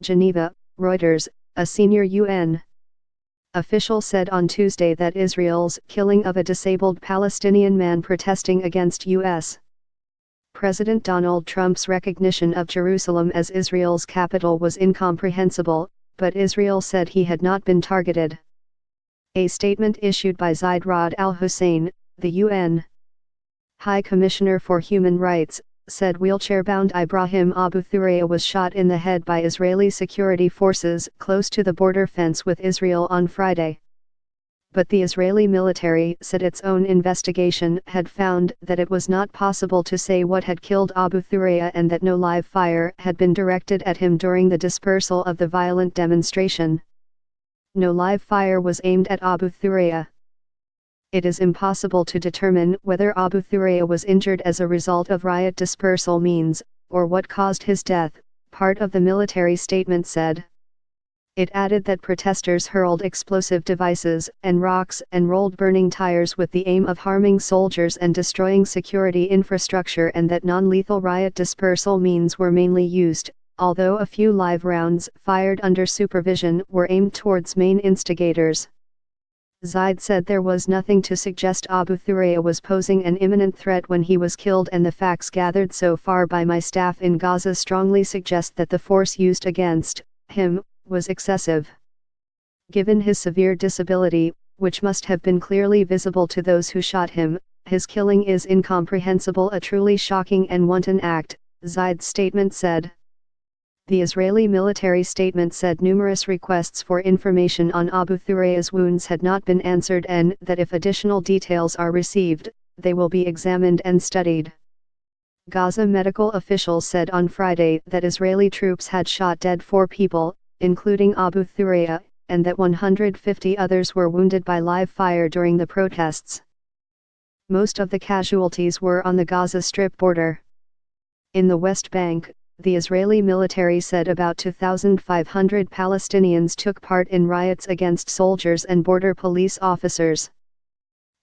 Geneva, Reuters. A senior UN official said on Tuesday that Israel's killing of a disabled Palestinian man protesting against U.S. President Donald Trump's recognition of Jerusalem as Israel's capital was incomprehensible, but Israel said he had not been targeted. A statement issued by Zaid Rad al-Hussein, the UN High Commissioner for Human Rights, said wheelchair-bound Ibrahim Abu Thuraya was shot in the head by Israeli security forces close to the border fence with Israel on Friday. But the Israeli military said its own investigation had found that it was not possible to say what had killed Abu Thuraya and that no live fire had been directed at him during the dispersal of the violent demonstration. No live fire was aimed at Abu Thuraya. It is impossible to determine whether Abu Thuraya was injured as a result of riot dispersal means, or what caused his death, part of the military statement said. It added that protesters hurled explosive devices and rocks and rolled burning tires with the aim of harming soldiers and destroying security infrastructure, and that non-lethal riot dispersal means were mainly used, although a few live rounds fired under supervision were aimed towards main instigators. Zaid said there was nothing to suggest Abu Thuraya was posing an imminent threat when he was killed, and the facts gathered so far by my staff in Gaza strongly suggest that the force used against him was excessive. Given his severe disability, which must have been clearly visible to those who shot him, his killing is incomprehensible, a truly shocking and wanton act, Zaid's statement said. The Israeli military statement said numerous requests for information on Abu Thuraya's wounds had not been answered, and that if additional details are received, they will be examined and studied. Gaza medical officials said on Friday that Israeli troops had shot dead 4 people, including Abu Thuraya, and that 150 others were wounded by live fire during the protests. Most of the casualties were on the Gaza Strip border. In the West Bank, the Israeli military said about 2,500 Palestinians took part in riots against soldiers and border police officers.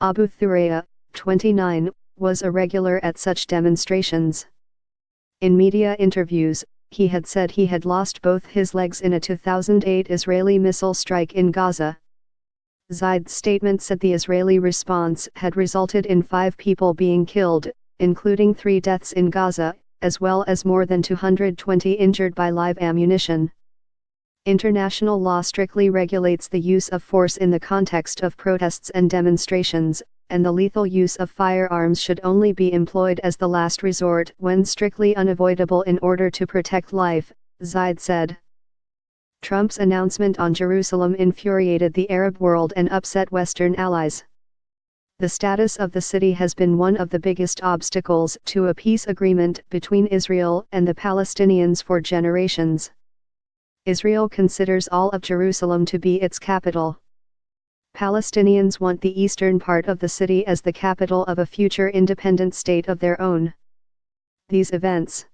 Abu Thuraya, 29, was a regular at such demonstrations. In media interviews, he had said he had lost both his legs in a 2008 Israeli missile strike in Gaza. Zaid's statement said the Israeli response had resulted in 5 people being killed, including 3 deaths in Gaza, as well as more than 220 injured by live ammunition. International law strictly regulates the use of force in the context of protests and demonstrations, and the lethal use of firearms should only be employed as the last resort when strictly unavoidable in order to protect life, Zaid said. Trump's announcement on Jerusalem infuriated the Arab world and upset Western allies. The status of the city has been one of the biggest obstacles to a peace agreement between Israel and the Palestinians for generations. Israel considers all of Jerusalem to be its capital. Palestinians want the eastern part of the city as the capital of a future independent state of their own. These events